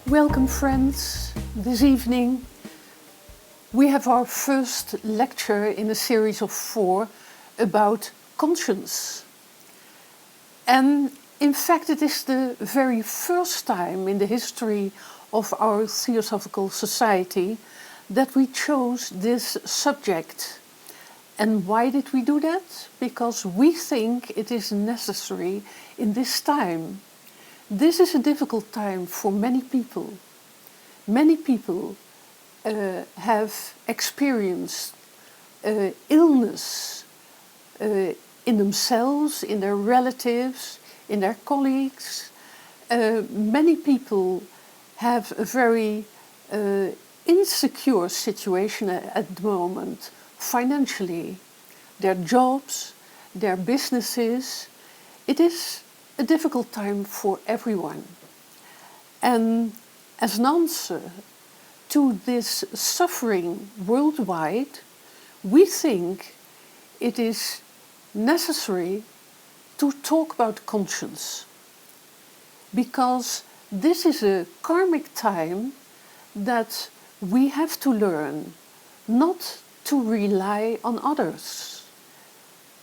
Welcome friends. This evening we have our first lecture in a series of 4 about conscience. And in fact it is the very first time in the history of our Theosophical Society that we chose this subject. And why did we do that? Because we think it is necessary in this time. This is a difficult time for many people. Many people have experienced illness in themselves, in their relatives, in their colleagues. Many people have a very insecure situation at the moment, financially, their jobs, their businesses. It is a difficult time for everyone. And as an answer to this suffering worldwide, we think it is necessary to talk about conscience. Because this is a karmic time that we have to learn not to rely on others.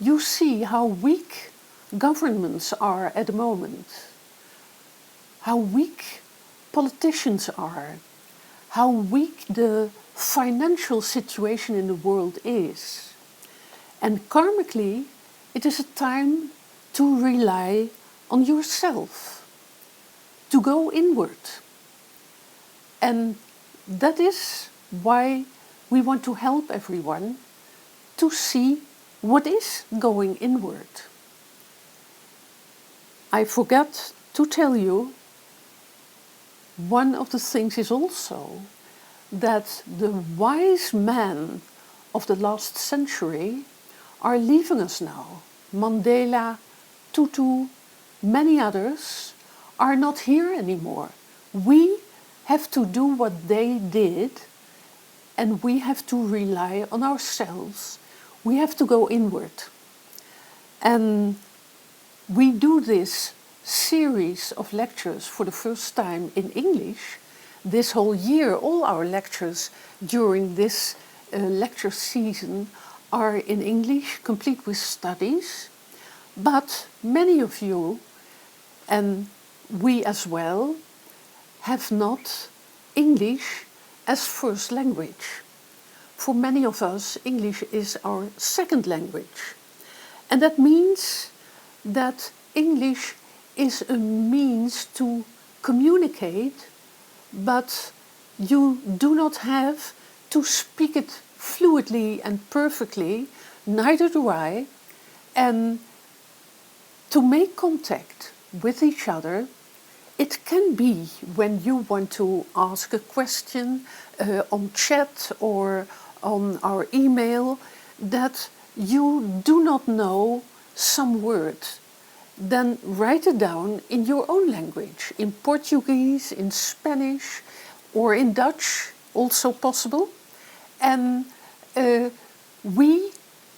You see how weak governments are at the moment, how weak politicians are, how weak the financial situation in the world is. And karmically, it is a time to rely on yourself, to go inward. And that is why we want to help everyone to see what is going inward. I forgot to tell you, one of the things is also that the wise men of the last century are leaving us now. Mandela, Tutu, many others are not here anymore. We have to do what they did, and we have to rely on ourselves. We have to go inward. And we do this series of lectures for the first time in English. This whole year, all our lectures during this lecture season are in English, complete with studies. But many of you, and we as well, have not English as first language. For many of us, English is our second language. And that means that English is a means to communicate, but you do not have to speak it fluidly and perfectly, neither do I. And to make contact with each other, it can be when you want to ask a question on chat or on our email that you do not know some word, then write it down in your own language, in Portuguese, in Spanish, or in Dutch, also possible. And we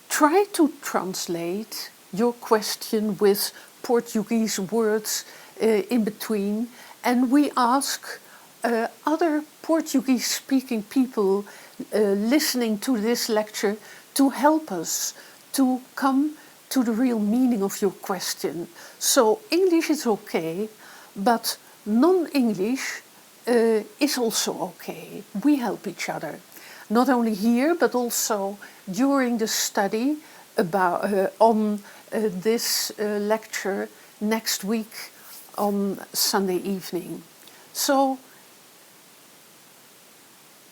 try to translate your question with Portuguese words in between, and we ask other Portuguese-speaking people listening to this lecture to help us to come to the real meaning of your question. So English is okay, but non-English is also okay. We help each other, not only here, but also during the study about on this lecture next week on Sunday evening. So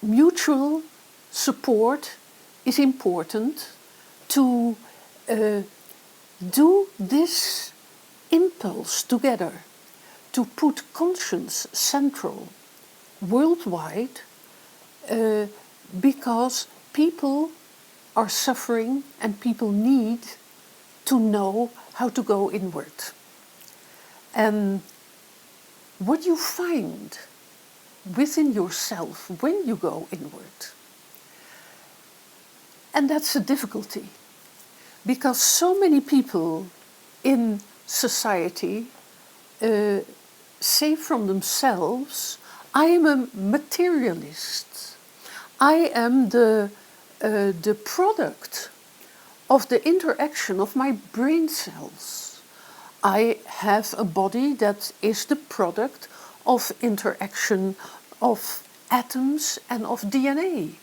mutual support is important to do this impulse together, to put conscience central worldwide, because people are suffering and people need to know how to go inward. And what you find within yourself when you go inward. And that's a difficulty, because so many people in society say from themselves, I am a materialist. I am the product of the interaction of my brain cells. I have a body that is the product of interaction of atoms and of DNA.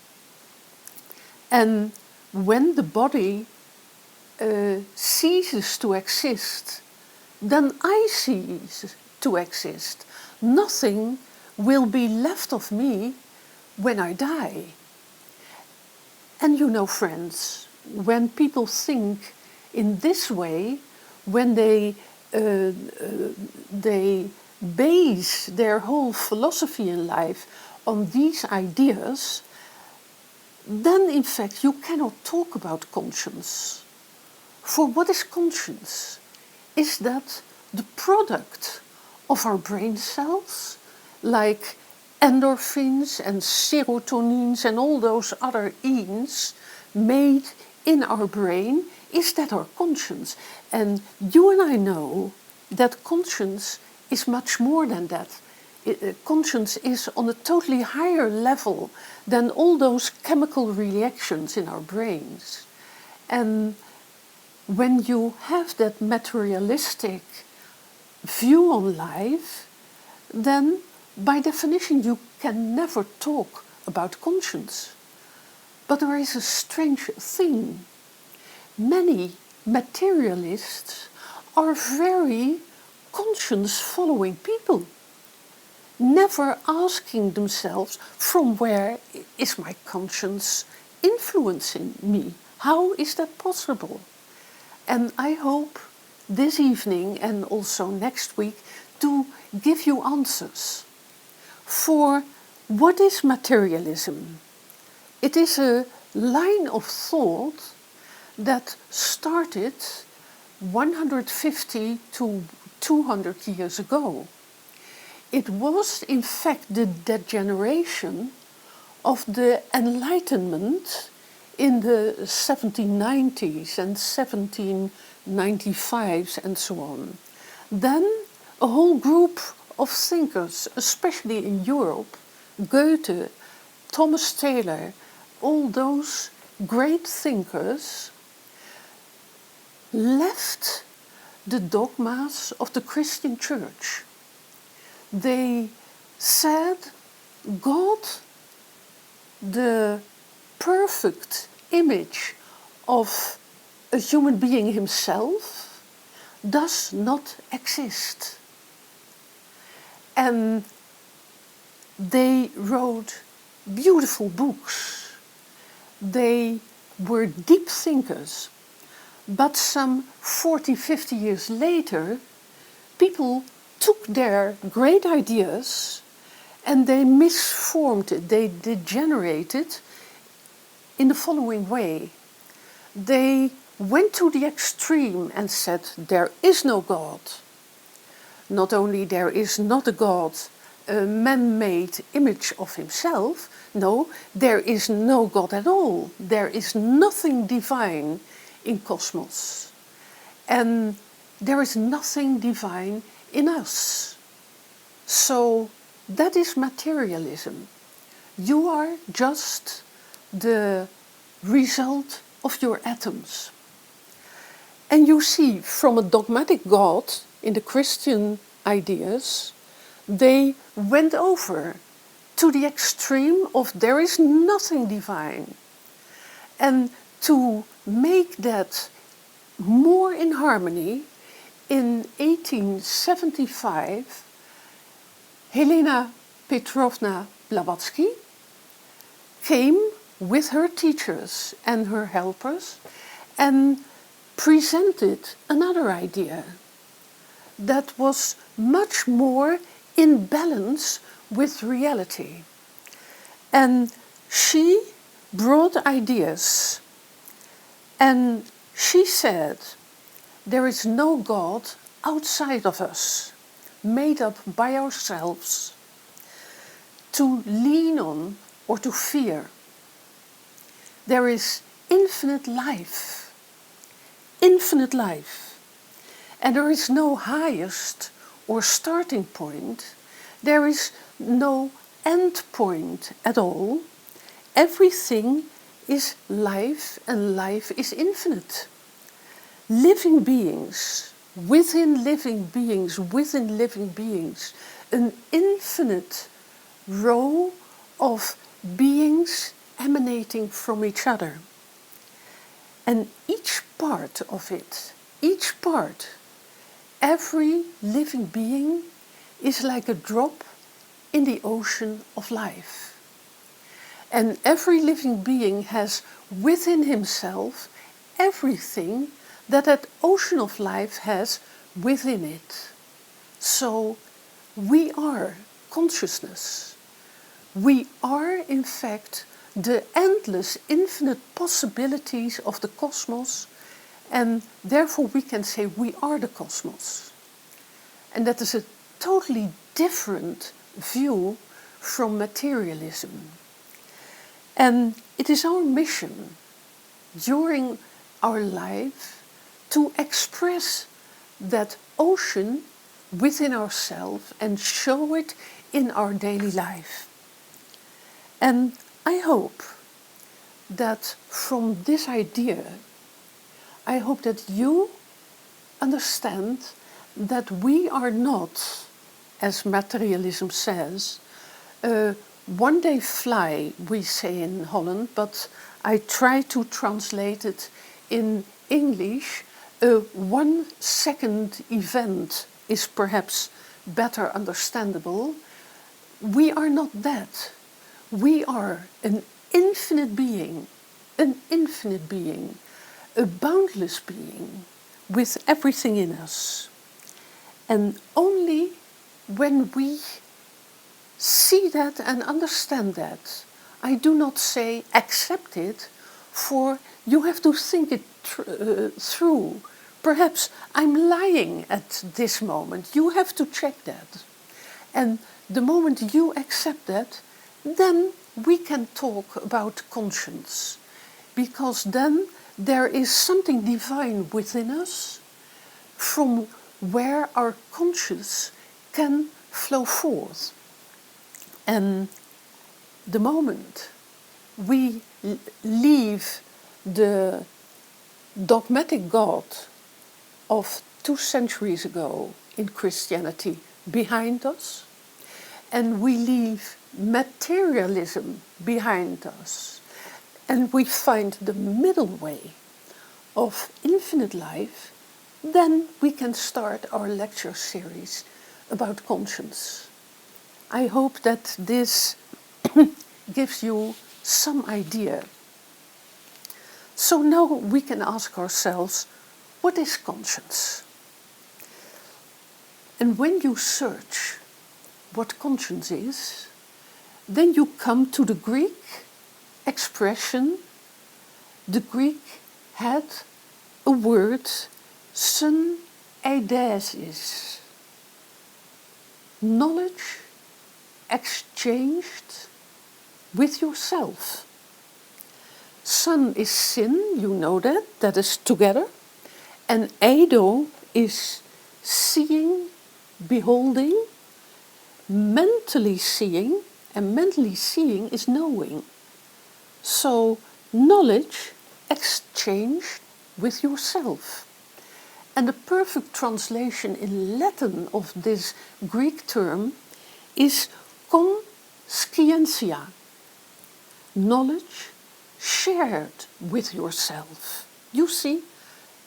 And when the body ceases to exist, then I cease to exist. Nothing will be left of me when I die. And you know, friends, when people think in this way, when they base their whole philosophy in life on these ideas, then in fact you cannot talk about conscience. For what is conscience? Is that the product of our brain cells, like endorphins and serotonins and all those other E's made in our brain? Is that our conscience? And you and I know that conscience is much more than that. Conscience is on a totally higher level than all those chemical reactions in our brains. And when you have that materialistic view on life, then by definition you can never talk about conscience. But there is a strange thing. Many materialists are very conscience-following people, never asking themselves, from where is my conscience influencing me? How is that possible? And I hope this evening and also next week to give you answers. For what is materialism? It is a line of thought that started 150 to 200 years ago. It was in fact the degeneration of the Enlightenment in the 1790s and 1795s and so on. Then a whole group of thinkers, especially in Europe, Goethe, Thomas Taylor, all those great thinkers, left the dogmas of the Christian Church. They said God, the perfect image of a human being himself, does not exist. And they wrote beautiful books. They were deep thinkers. But some 40, 50 years later, people took their great ideas and they misformed it, they degenerated in the following way. They went to the extreme and said, there is no God. Not only there is not a God, a man-made image of himself, no, there is no God at all. There is nothing divine in cosmos. And there is nothing divine in us. So that is materialism. You are just the result of your atoms. And you see, from a dogmatic God in the Christian ideas, they went over to the extreme of there is nothing divine. And to make that more in harmony, in 1875, Helena Petrovna Blavatsky came with her teachers and her helpers and presented another idea that was much more in balance with reality. And she brought ideas, and she said, there is no God outside of us, made up by ourselves, to lean on or to fear. There is infinite life, and there is no highest or starting point. There is no end point at all. Everything is life, and life is infinite. Living beings, within living beings, within living beings, an infinite row of beings emanating from each other. And each part of it, each part, every living being is like a drop in the ocean of life. And every living being has within himself everything that ocean of life has within it. So we are consciousness. We are, in fact, the endless, infinite possibilities of the cosmos, and therefore we can say we are the cosmos. And that is a totally different view from materialism. And it is our mission during our life to express that ocean within ourselves and show it in our daily life. And I hope that from this idea, I hope that you understand that we are not, as materialism says, one day fly, we say in Holland, but I try to translate it in English. 1 second event is perhaps better understandable. We are not that. We are an infinite being, a boundless being with everything in us. And only when we see that and understand that, I do not say accept it, for you have to think it through. Perhaps I'm lying at this moment. You have to check that. And the moment you accept that, then we can talk about conscience. Because then there is something divine within us from where our conscience can flow forth. And the moment we leave the dogmatic God of 2 centuries ago in Christianity behind us, and we leave materialism behind us, and we find the middle way of infinite life, then we can start our lecture series about conscience. I hope that this gives you some idea. So now we can ask ourselves, what is conscience? And when you search what conscience is, then you come to the Greek expression. The Greek had a word, sun eidesis, knowledge exchanged with yourself. Sun is sin, you know that is together. And eido is seeing, beholding, mentally seeing, and mentally seeing is knowing. So knowledge exchanged with yourself. And the perfect translation in Latin of this Greek term is conscientia, knowledge shared with yourself. You see,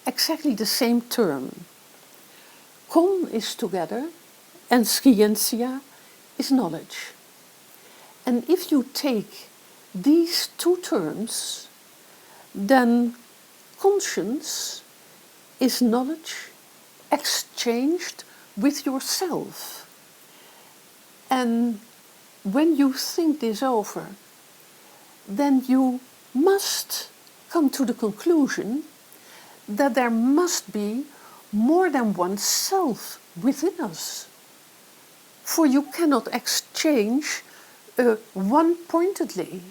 exactly the same term. Con is together and scientia is knowledge. And if you take these two terms, then conscience is knowledge exchanged with yourself. And when you think this over, then you must come to the conclusion that there must be more than one self within us. For you cannot exchange one-pointedly.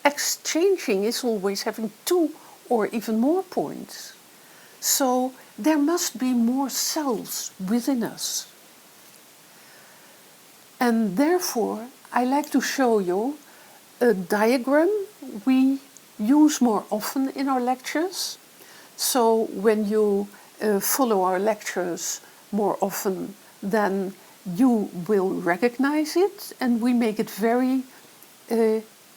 Exchanging is always having two or even more points. So there must be more selves within us. And therefore, I like to show you a diagram we use more often in our lectures. So when you follow our lectures more often, then you will recognize it, and we make it very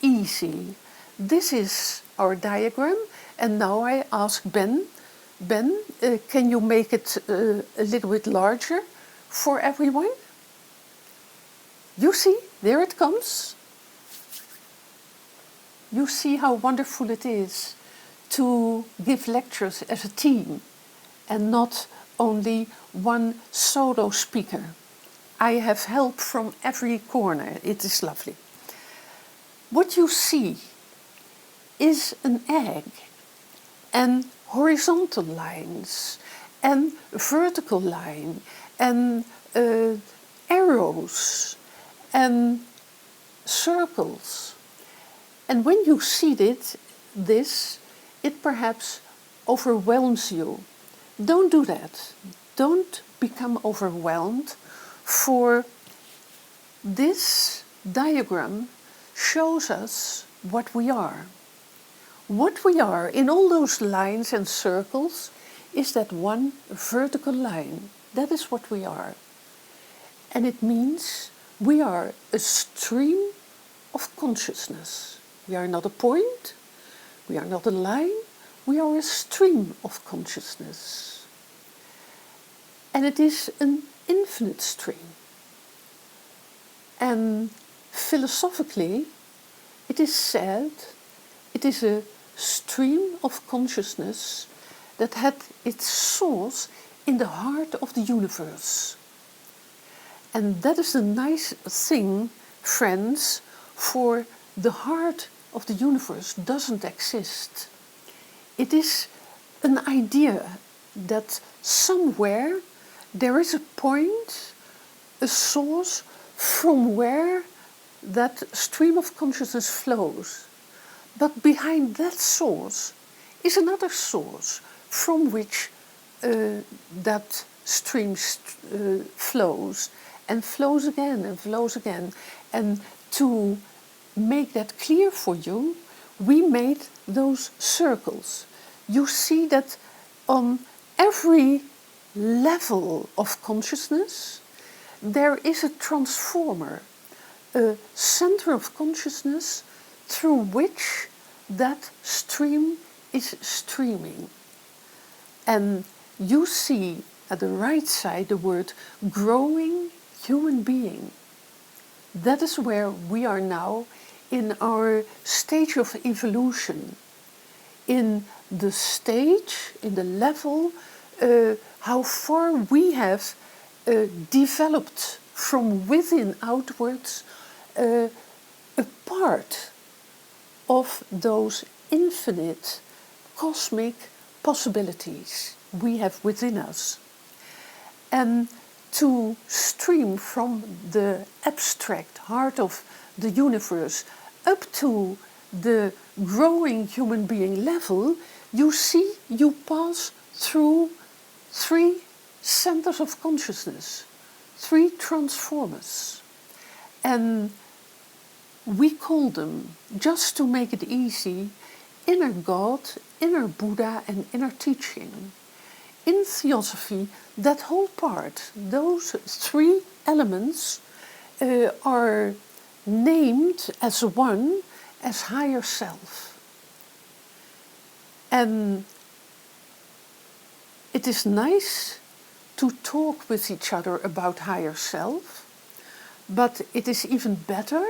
easy. This is our diagram, and now I ask Ben, can you make it a little bit larger for everyone? You see, there it comes. You see how wonderful it is to give lectures as a team and not only one solo speaker. I have help from every corner. It is lovely. What you see is an egg and horizontal lines and vertical line and arrows and circles. And when you see this, it perhaps overwhelms you. Don't do that. Don't become overwhelmed, for this diagram shows us what we are. What we are in all those lines and circles is that one vertical line. That is what we are. And it means we are a stream of consciousness. We are not a point, we are not a line, we are a stream of consciousness. And it is an infinite stream. And philosophically, it is said it is a stream of consciousness that had its source in the heart of the universe. And that is the nice thing, friends, for the heart of the universe doesn't exist. It is an idea that somewhere there is a point, a source from where that stream of consciousness flows. But behind that source is another source from which that stream flows and flows again and flows again. And to make that clear for you, we made those circles. You see that on every level of consciousness, there is a transformer, a center of consciousness through which that stream is streaming. And you see at the right side the word growing human being. That is where we are now in our stage of evolution, in the stage, in the level, how far we have developed from within outwards a part of those infinite cosmic possibilities we have within us. And to stream from the abstract heart of the universe up to the growing human being level, you see, you pass through 3 centers of consciousness, 3 transformers. And we call them, just to make it easy, inner God, inner Buddha, and inner teaching. In Theosophy, that whole part, those 3 elements are named as one, as higher self. And it is nice to talk with each other about higher self, but it is even better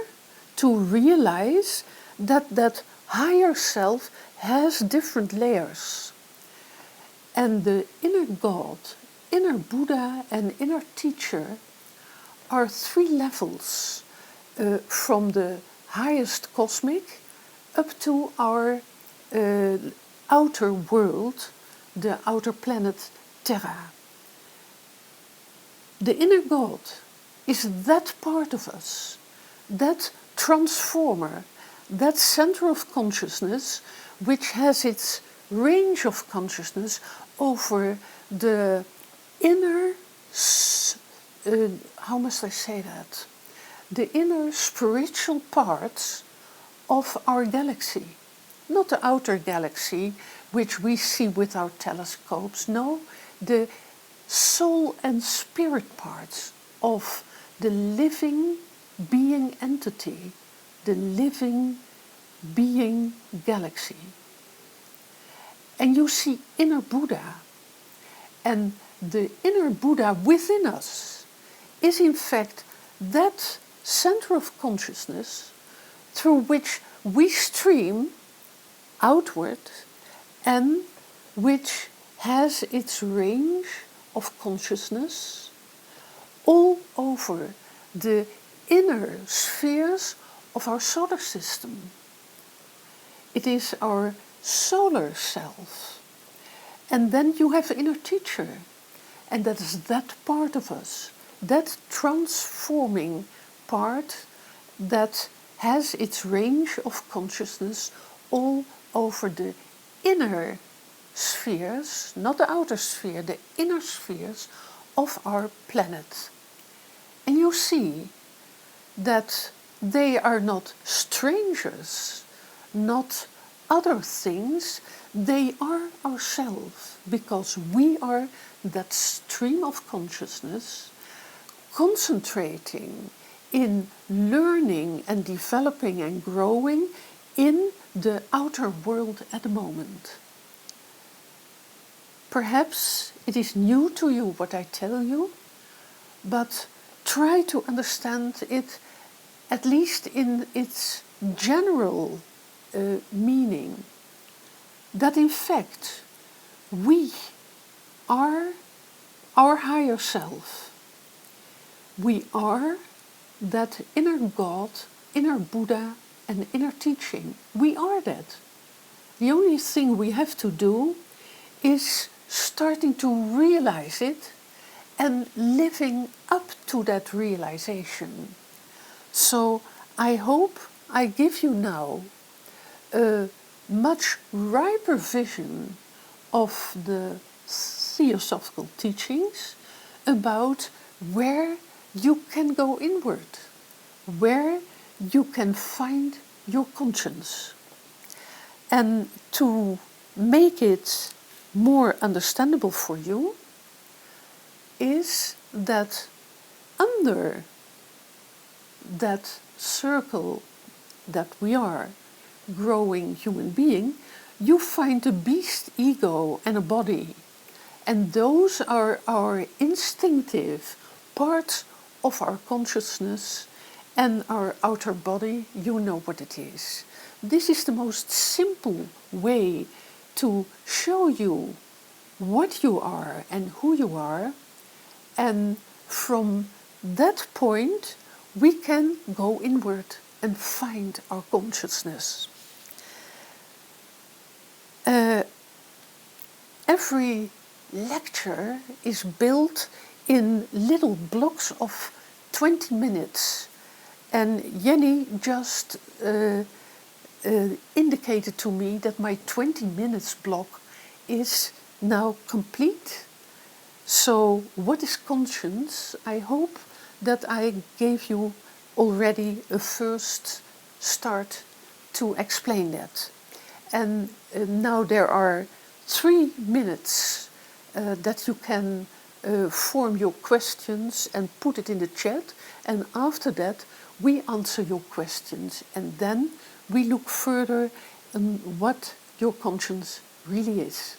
to realize that that higher self has different layers. And the inner God, inner Buddha, and inner teacher are 3 levels from the highest cosmic up to our outer world, the outer planet Terra. The inner God is that part of us, that transformer, that center of consciousness which has its range of consciousness over the inner, how must I say that? the inner spiritual parts of our galaxy. Not the outer galaxy, which we see with our telescopes. No, the soul and spirit parts of the living being entity, the living being galaxy. And you see inner Buddha. And the inner Buddha within us is in fact that center of consciousness through which we stream outward and which has its range of consciousness all over the inner spheres of our solar system. It is our solar self. And then you have the inner teacher, and that is that part of us, that transforming part that has its range of consciousness all over the inner spheres, not the outer sphere, the inner spheres of our planet. And you see that they are not strangers, not other things, they are ourselves, because we are that stream of consciousness concentrating in learning and developing and growing in the outer world at the moment. Perhaps it is new to you what I tell you, but try to understand it at least in its general meaning, that in fact we are our higher self. We are that inner God, inner Buddha and inner teaching. We are that. The only thing we have to do is starting to realize it and living up to that realization. So I hope I give you now a much riper vision of the Theosophical teachings about where you can go inward, where you can find your conscience. And to make it more understandable for you is that under that circle that we are, growing human being, you find a beast ego and a body. And those are our instinctive parts of our consciousness, and our outer body, you know what it is. This is the most simple way to show you what you are and who you are, and from that point we can go inward and find our consciousness. Every lecture is built in little blocks of 20 minutes, and Jenny just indicated to me that my 20 minutes block is now complete. So what is conscience? I hope that I gave you already a first start to explain that. And now there are 3 minutes that you can form your questions and put it in the chat, and after that we answer your questions, and then we look further on what your conscience really is.